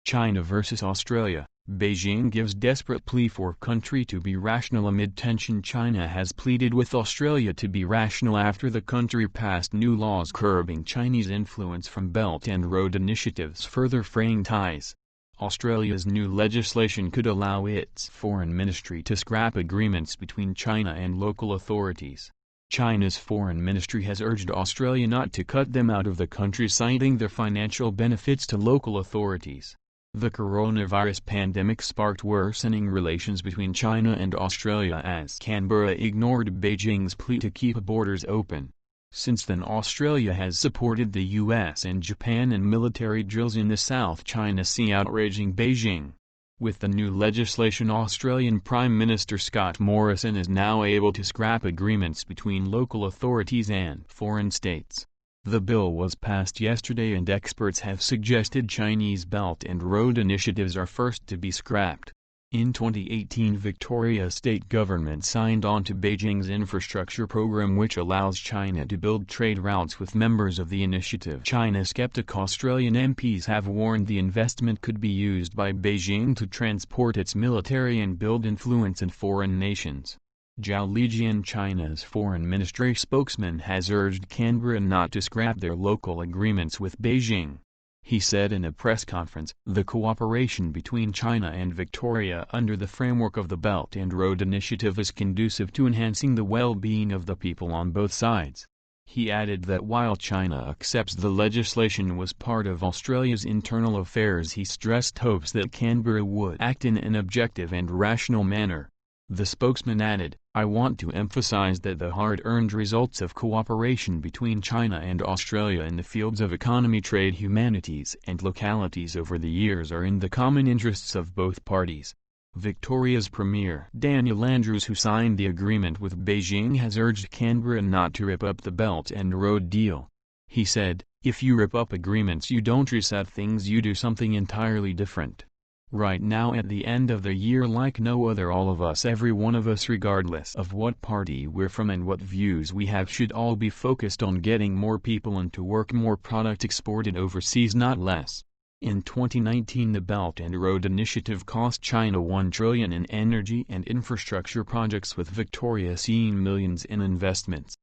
China versus Australia, Beijing gives desperate plea for country to be rational amid tension. China has pleaded with Australia to be rational after the country passed new laws curbing Chinese influence from Belt and Road initiatives, further fraying ties. Australia's new legislation could allow its foreign ministry to scrap agreements between China and local authorities. China's foreign ministry has urged Australia not to cut them out of the country, citing their financial benefits to local authorities. The coronavirus pandemic sparked worsening relations between China and Australia as Canberra ignored Beijing's plea to keep borders open. Since then, Australia has supported the US and Japan in military drills in the South China Sea, outraging Beijing. With the new legislation, Australian Prime Minister Scott Morrison is now able to scrap agreements between local authorities and foreign states. The bill was passed yesterday, and experts have suggested Chinese Belt and Road initiatives are first to be scrapped. In 2018, Victoria state government signed on to Beijing's infrastructure program, which allows China to build trade routes with members of the initiative. China-skeptic Australian MPs have warned the investment could be used by Beijing to transport its military and build influence in foreign nations. Zhao Lijian, China's foreign ministry spokesman, has urged Canberra not to scrap their local agreements with Beijing. He said in a press conference, "The cooperation between China and Victoria under the framework of the Belt and Road Initiative is conducive to enhancing the well-being of the people on both sides." He added that while China accepts the legislation was part of Australia's internal affairs, he stressed hopes that Canberra would act in an objective and rational manner. The spokesman added, "I want to emphasize that the hard-earned results of cooperation between China and Australia in the fields of economy, trade, humanities and localities over the years are in the common interests of both parties." Victoria's Premier Daniel Andrews, who signed the agreement with Beijing, has urged Canberra not to rip up the Belt and Road deal. He said, "If you rip up agreements, you don't reset things, you do something entirely different. Right now, at the end of the year, like no other, all of us, every one of us, regardless of what party we're from and what views we have, should all be focused on getting more people into work, more product exported overseas, not less." In 2019, the Belt and Road Initiative cost China $1 trillion in energy and infrastructure projects, with Victoria seeing millions in investments.